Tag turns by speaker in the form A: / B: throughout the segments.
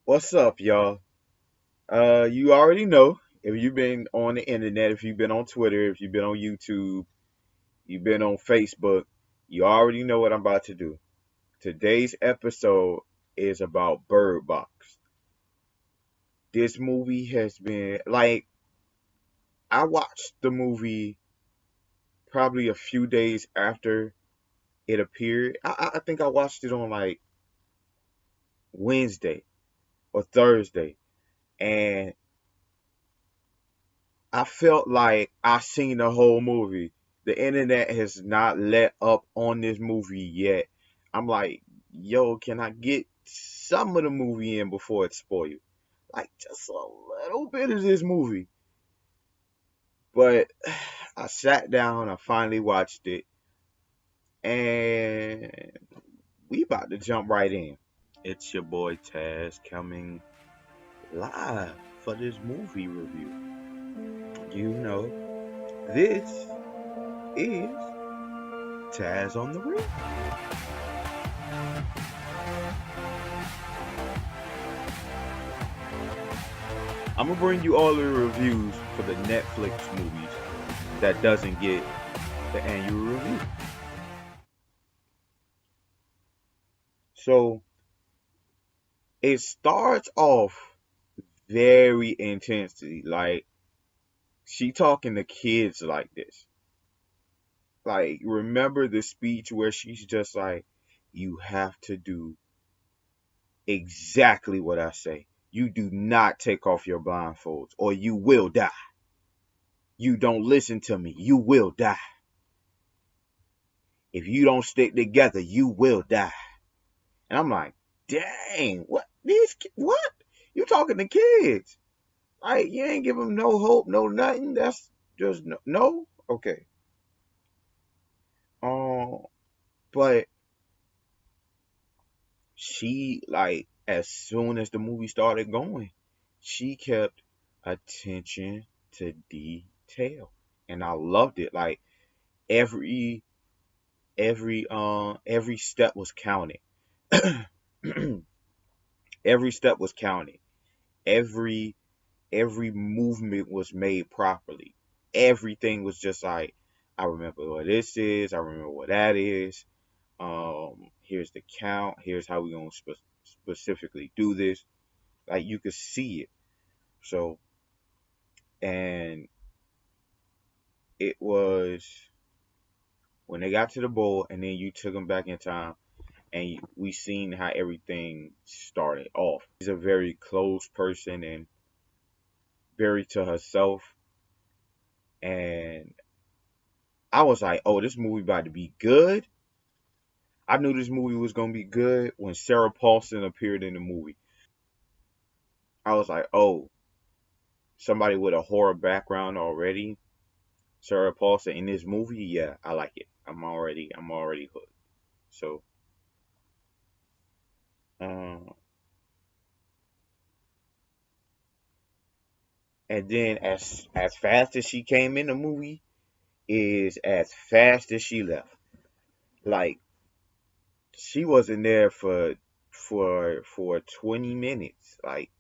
A: What's up, y'all? You already know if you've been on the internet, if you've been on Twitter, if you've been on YouTube, you've been on Facebook, you already know what I'm about to do. Today's episode is about Bird Box. This movie has been I watched the movie probably a few days after it appeared. I think I watched it on like Wednesday or Thursday, and I felt like I seen the whole movie. The internet has not let up on this movie yet. I'm like, yo, can I get some of the movie in before it's spoiled? Like just a little bit of this movie. But I sat down, I finally watched it, and we about to jump right in. It's your boy Taz coming live for this movie review. You know, this is Taz on the Reel. I'm gonna bring you all the reviews for the Netflix movies that doesn't get the annual review. So it starts off very intensely, like she talking to kids like this. Like remember the speech where she's just like, "You have to do exactly what I say. You do not take off your blindfolds, or you will die. You don't listen to me, you will die. If you don't stick together, you will die." And I'm like, dang, what what? You talking to kids? Like you ain't give them no hope, no nothing. That's just no. Okay. Um, but she like as soon as the movie started going, she kept attention to detail, and I loved it. Like every every step was counted. Every step was counted. Every every movement was made properly. Everything was just like, I remember what this is, I remember what that is. Here's the count, here's how we're gonna specifically do this. Like you could see it. So, and it was when they got to the bowl, and then you took them back in time, and we seen how everything started off. She's a very closed person and very to herself, and I was like, oh, this movie about to be good. I knew this movie was gonna be good when Sarah Paulson appeared in the movie. I was like, oh, somebody with a horror background already, Sarah Paulson in this movie, yeah, I like it. I'm already hooked. So, uh, and then as fast as she came in the movie is as fast as she left. Like she wasn't there for 20 minutes. Like,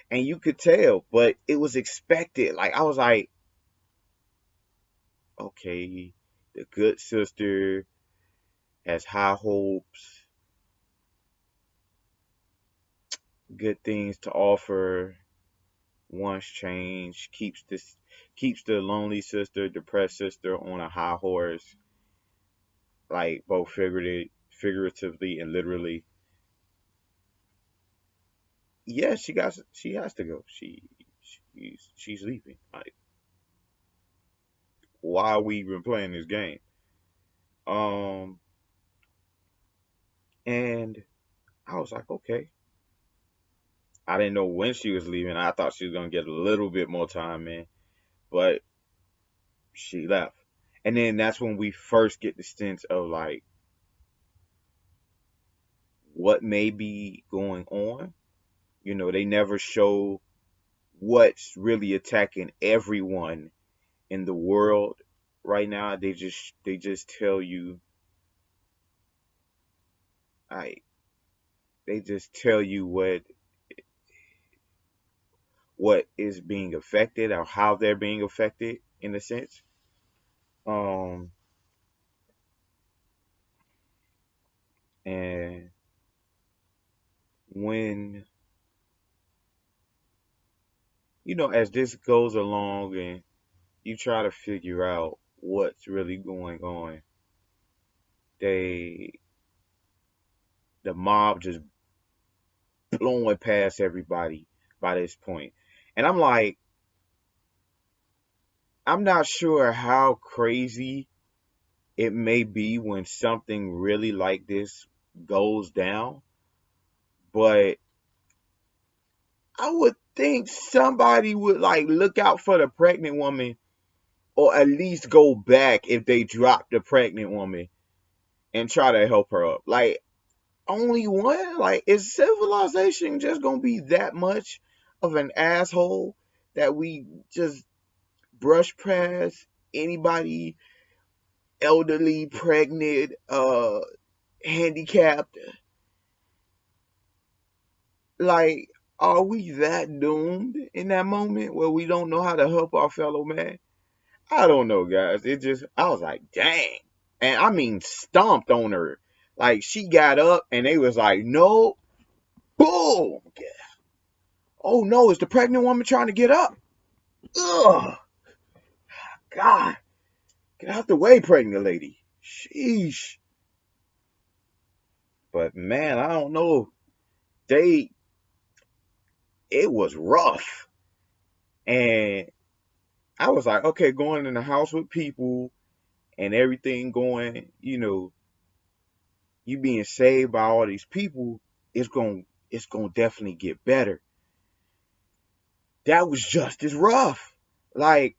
A: and you could tell, but it was expected. Like I was like, okay, the good sister has high hopes, good things to offer, wants change, keeps the lonely sister, depressed sister on a high horse, like both figuratively and literally. Yeah, she has to go. She's leaving. Like, why are we even playing this game? Um, and I was like, okay. I didn't know when she was leaving. I thought she was gonna get a little bit more time in, but she left. And then that's when we first get the sense of like what may be going on. You know, they never show what's really attacking everyone in the world right now. They just tell you, like, they just tell you what is being affected or how they're being affected in a sense. Um, and when as this goes along and you try to figure out what's really going on, they the mob just blowing past everybody by this point. And I'm like, I'm not sure how crazy it may be when something really like this goes down, but I would think somebody would like look out for the pregnant woman or at least go back if they drop the pregnant woman and try to help her up. Like, only one? Like, is civilization just gonna be that much of an asshole that we just brush past anybody elderly, pregnant, handicapped? Like, are we that doomed in that moment where we don't know how to help our fellow man? I don't know, guys. I was like, dang. And I mean, stomped on her. Like, she got up and they was like, no, boom. Oh no, is the pregnant woman trying to get up? Ugh, God. Get out the way, pregnant lady. Sheesh. But man, I don't know. They, it was rough. And I was like, okay, going in the house with people and everything going, you being saved by all these people, it's gonna definitely get better. That was just as rough. Like,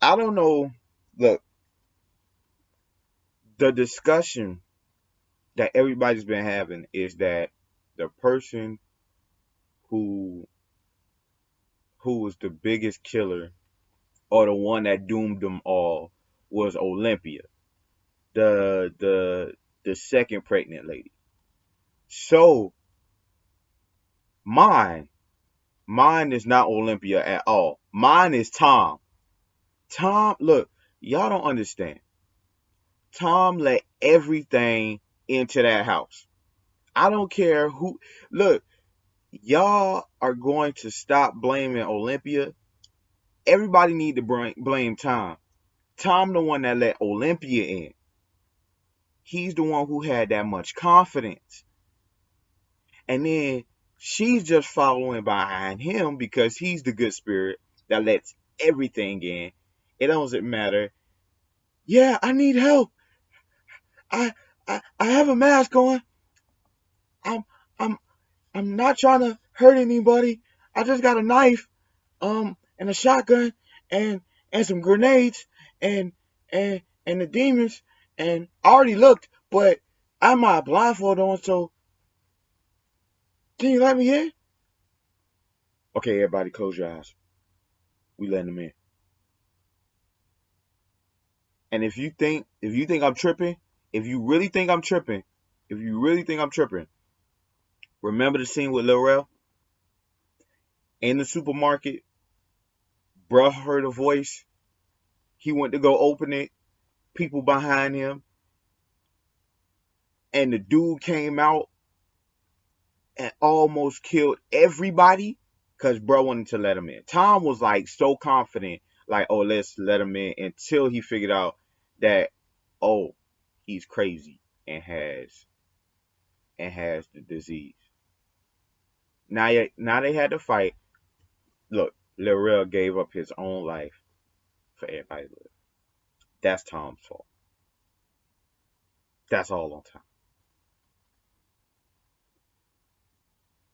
A: I don't know. Look, the discussion that everybody's been having is that the person who who was the biggest killer or the one that doomed them all was Olympia, the second pregnant lady. So mine mine is not Olympia at all. Mine is Tom. Tom, look, y'all don't understand. Tom let everything into that house. I don't care who. Look, y'all are going to stop blaming Olympia. Everybody need to blame Tom. Tom, the one that let Olympia in. He's the one who had that much confidence. And then she's just following behind him because he's the good spirit that lets everything in. It doesn't matter. Yeah, I need help. I I have a mask on. I'm I'm I'm not trying to hurt anybody. I just got a knife, and a shotgun, and some grenades, and and the demons, and I already looked, but I have my blindfold on, so can you let me in? Okay, everybody, close your eyes. We letting them in. And if you think I'm tripping, if you really think I'm tripping, if you really think I'm tripping, remember the scene with Lil Rel in the supermarket. Bruh heard a voice. He went to go open it. People behind him, and the dude came out and almost killed everybody because bro wanted to let him in. Tom was like so confident, like, oh, let's let him in, until he figured out that, oh, he's crazy and has the disease. Now they had to fight. Look, Lil Rel gave up his own life for everybody to live. That's Tom's fault. That's all on Tom.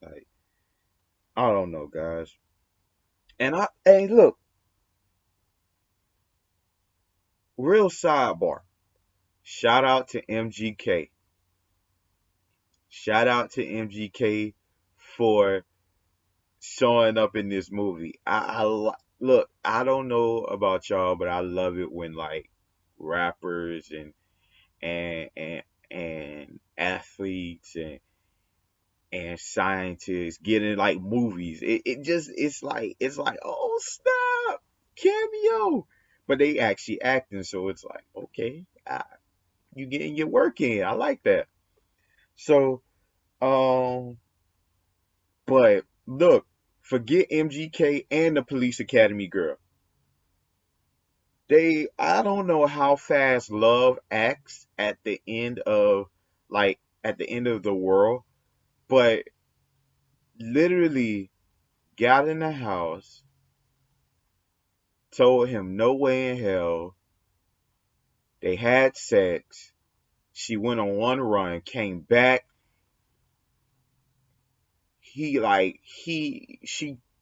A: Like, I don't know, guys. And look, real sidebar. Shout out to MGK. Shout out to MGK for showing up in this movie. Look. I don't know about y'all, but I love it when like rappers and and athletes and scientists getting like movies. It's like oh snap, cameo, but they actually acting, so it's like okay, you getting your work in. I like that. So um, but look, forget MGK and the Police Academy girl. I don't know how fast love acts at the end of at the end of the world, but literally got in the house, told him no way in hell. They had sex. She went on one run, came back. She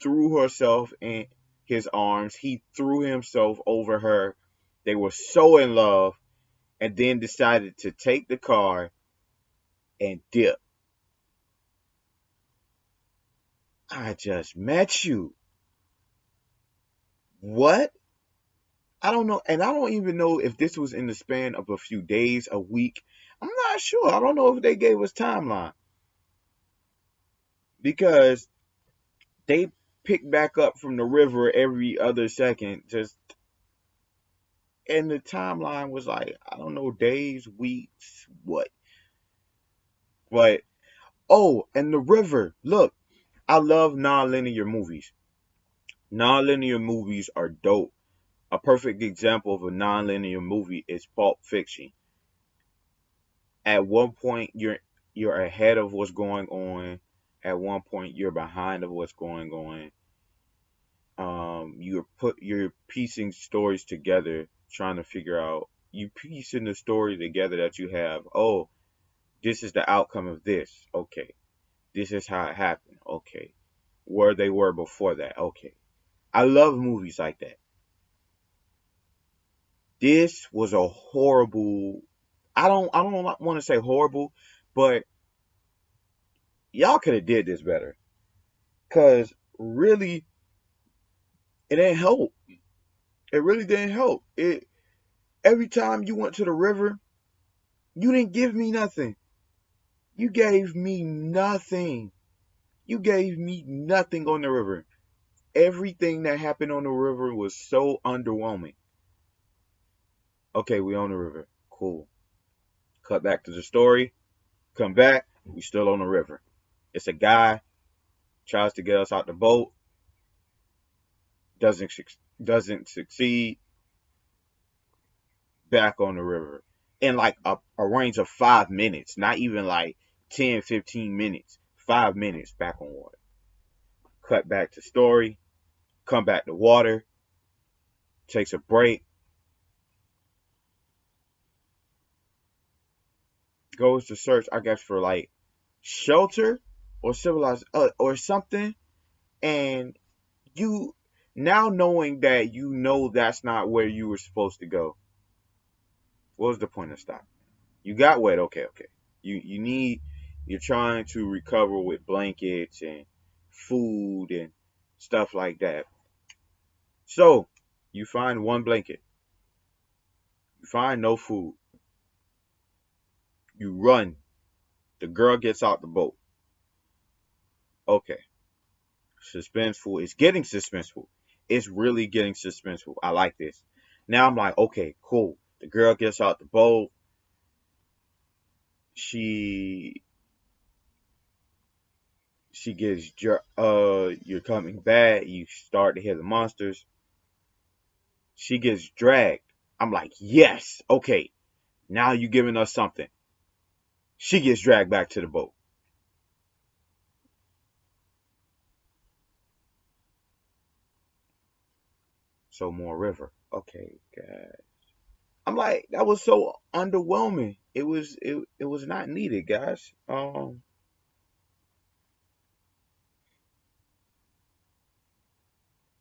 A: threw herself in his arms. He threw himself over her. They were so in love, and then decided to take the car and dip. I just met you. What? I don't know, and I don't even know if this was in the span of a few days, a week. I'm not sure. I don't know if they gave us timeline because they pick back up from the river every other second. Just and the timeline was like I don't know, days, weeks, what? But oh, and the river. Look, I love non-linear movies. Non-linear movies are dope. A perfect example of a non-linear movie is Pulp Fiction. At one point you're ahead of what's going on. At one point you're behind of what's going on. You're piecing stories together, trying to figure out you piecing the story together that you have. Oh, this is the outcome of this. Okay. This is how it happened. Okay. Where they were before that. Okay. I love movies like that. This was a horrible I don't want to say horrible, but y'all could have did this better. Cause really it didn't help. It really didn't help. It every time you went to the river, you didn't give me nothing. You gave me nothing. You gave me nothing on the river. Everything that happened on the river was so underwhelming. Okay, we on the river. Cool. Cut back to the story. Come back. We still on the river. It's a guy tries to get us out the boat. Doesn't doesn't succeed. Back on the river in like a range of 5 minutes, not even like 10, 15 minutes. 5 minutes back on water. Cut back to story. Come back to water. Takes a break. Goes to search, I guess, for like shelter or civilized or something. And you now knowing that you know that's not where you were supposed to go. What was the point of stopping? You got wet. Okay, okay. You need you're trying to recover with blankets and food and stuff like that. So you find one blanket. You find no food. You run. The girl gets out the boat. Okay. Suspenseful. It's getting suspenseful. It's really getting suspenseful. I like this. Now I'm like, okay, cool. The girl gets out the boat. She she gets you're coming back. You start to hear the monsters. She gets dragged. I'm like, yes, okay. Now you're giving us something. She gets dragged back to the boat. So more river. Okay, God. I'm like, that was so underwhelming. It was not needed, guys.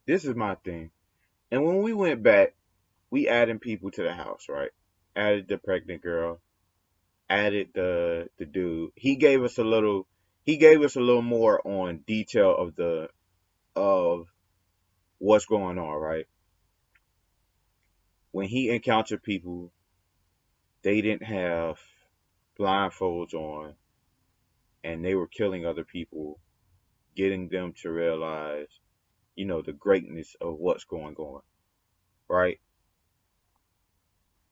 A: This is my thing. And when we went back, we added people to the house, right? Added the pregnant girl, added the dude. He gave us a little more on detail of what's going on, right? When he encountered people, they didn't have blindfolds on. and they were killing other people, getting them to realize, the greatness of what's going on, right?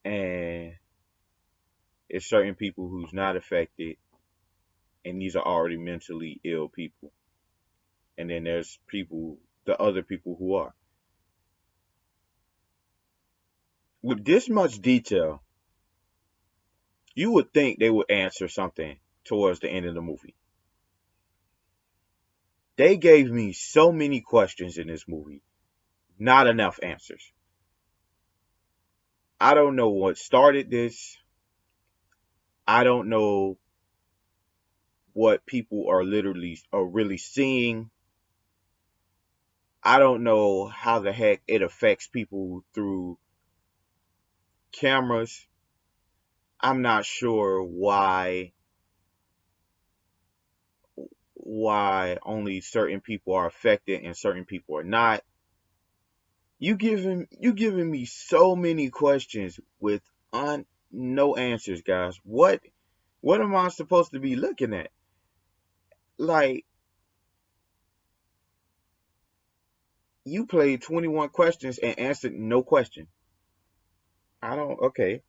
A: And it's certain people who's not affected, and these are already mentally ill people. And then there's people, the other people who are. With this much detail, you would think they would answer something towards the end of the movie. They gave me so many questions in this movie, not enough answers. I don't know what started this. I don't know what people are really seeing. I don't know how the heck it affects people through cameras. I'm not sure why only certain people are affected and certain people are not. You giving me so many questions with no answers, guys. What am I supposed to be looking at? Like, you played 21 questions and answered no question. I don't. Okay,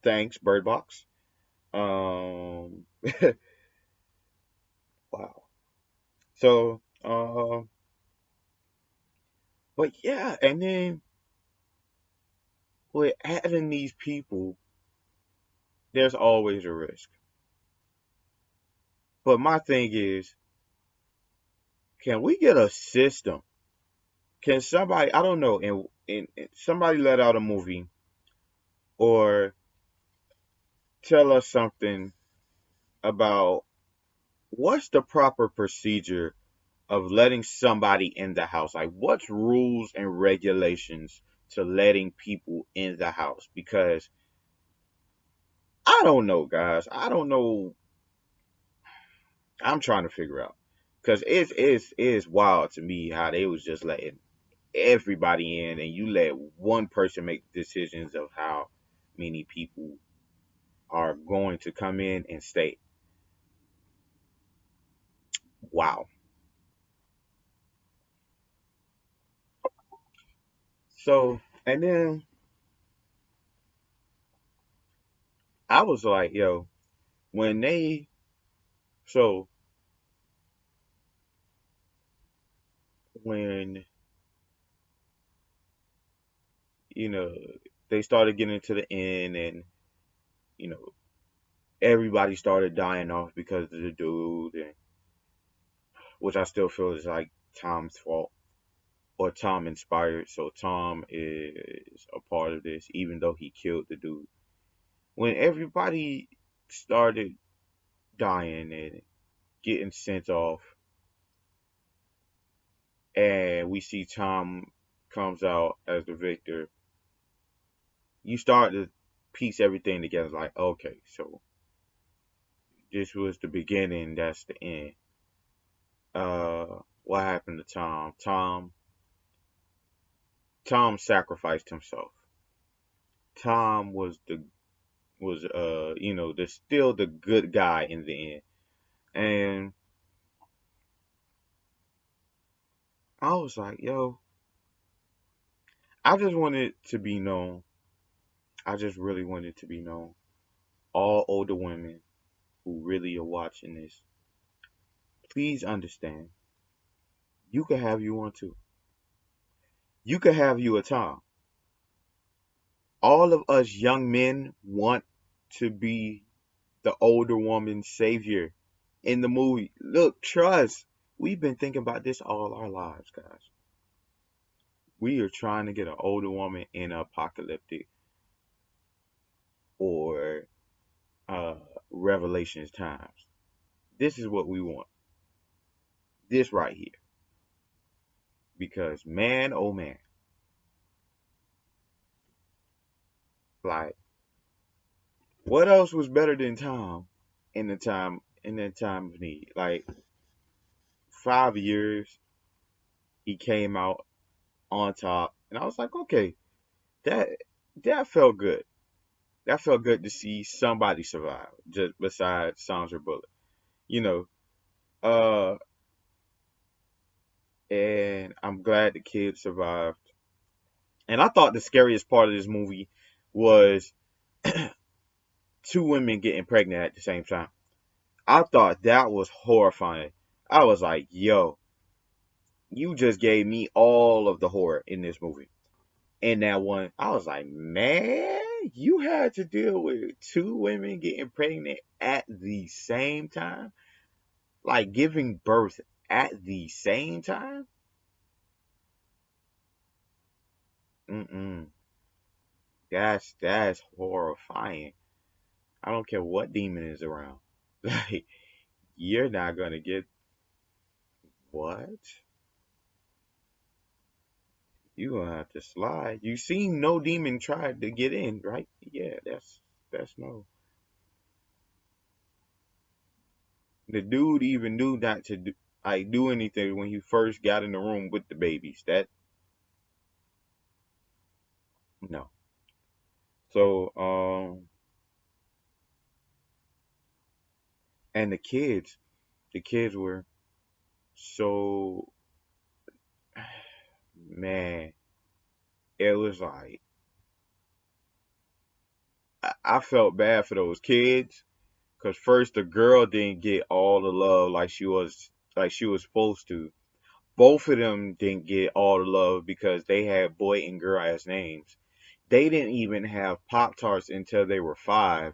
A: thanks, Bird Box. Um, wow. So, but yeah, and then with adding these people, there's always a risk. But my thing is, can we get a system? Can somebody, I don't know, and somebody let out a movie or tell us something about what's the proper procedure of letting somebody in the house? Like, what's rules and regulations to letting people in the house? Because I don't know, guys. I don't know. I'm trying to figure out because it's wild to me how they was just letting everybody in, and you let one person make decisions of how many people are going to come in and stay. Wow. So, and then I was like, yo, when they, so when, you know, they started getting to the end and, you know, everybody started dying off because of the dude, and which I still feel is like Tom's fault or Tom inspired. So Tom is a part of this, even though he killed the dude. When everybody started dying and getting sent off, and we see Tom comes out as the victor, you start to piece everything together. Like, okay, so this was the beginning, that's the end. What happened to Tom? Tom sacrificed himself. Tom was the still the good guy in the end. And I was like, yo, I just wanted to be known. I just really wanted to be known. All older women who really are watching this, please understand. You can have you one too. You can have you a Tom. All of us young men want to be the older woman's savior in the movie. Look, trust. We've been thinking about this all our lives, guys. We are trying to get an older woman in apocalyptic or uh, Revelations times. This is what we want. This right here. Because man, oh man, like what else was better than Tom in that time of need? Like 5 years, he came out on top, and I was like, okay, that that felt good. that felt good to see somebody survive, just besides Sandra Bullock. You know, uh, and I'm glad the kid survived. And I thought the scariest part of this movie was two women getting pregnant at the same time. I thought that was horrifying. I was like, yo, you just gave me all of the horror in this movie. In that one, I was like, man, you had to deal with two women getting pregnant at the same time, like giving birth at the same time. Mm-mm. That's horrifying. I don't care what demon is around. Like, you're not gonna get what? You gonna have to slide. You seen no demon tried to get in, right? Yeah, that's no. The dude even knew not to do anything when he first got in the room with the babies. That no. So and the kids were so man. It was like I felt bad for those kids because first the girl didn't get all the love like she was supposed to. Both of them didn't get all the love because they had boy and girl as names. They didn't even have Pop Tarts until they were 5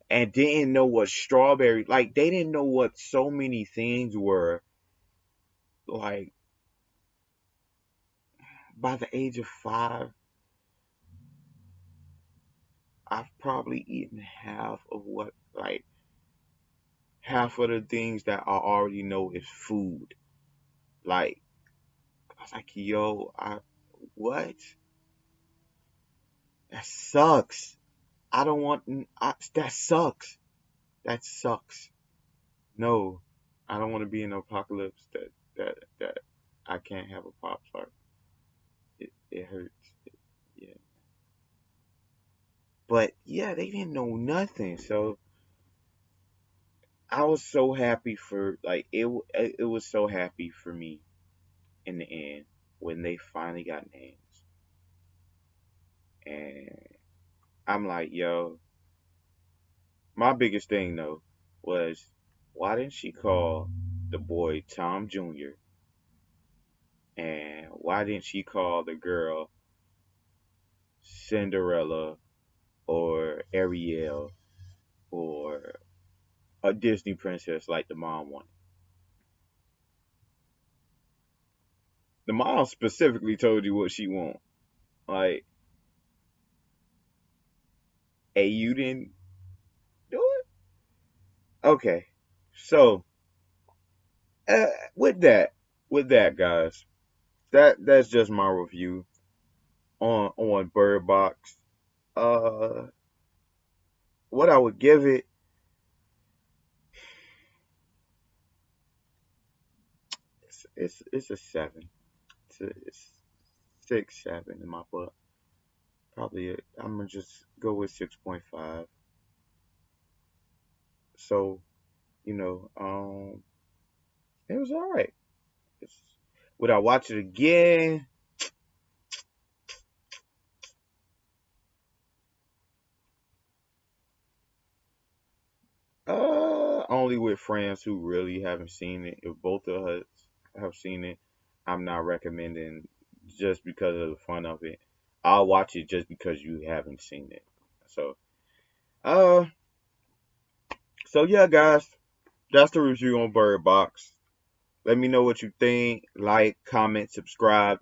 A: and didn't know what strawberry, like, they didn't know what so many things were. Like, by the age of 5, I've probably eaten half of the things that I already know is food. Like, I was like, yo, what? That sucks. I don't want, that sucks. That sucks. No, I don't want to be in an apocalypse that I can't have a Pop Tart. It hurts. Yeah, but yeah, they didn't know nothing. So I was so happy for like it was so happy for me in the end when they finally got names, and I'm like, yo, my biggest thing though was why didn't she call the boy Tom Jr. and why didn't she call the girl Cinderella or Ariel or a Disney princess like the mom wanted? The mom specifically told you what she want. Like, hey, you didn't do it? Okay. So, uh, with that, guys, that's just my review on Bird Box. Uh, what I would give it, it's a 7. It's 6, 7 in my book. Probably, I'm gonna just go with 6.5. So, it was all right. It's, would I watch it again? Only with friends who really haven't seen it. If both of us have seen it, I'm not recommending just because of the fun of it. I'll watch it just because you haven't seen it. So, uh, so yeah, guys, that's the review on Bird Box. Let me know what you think. Like, comment, subscribe.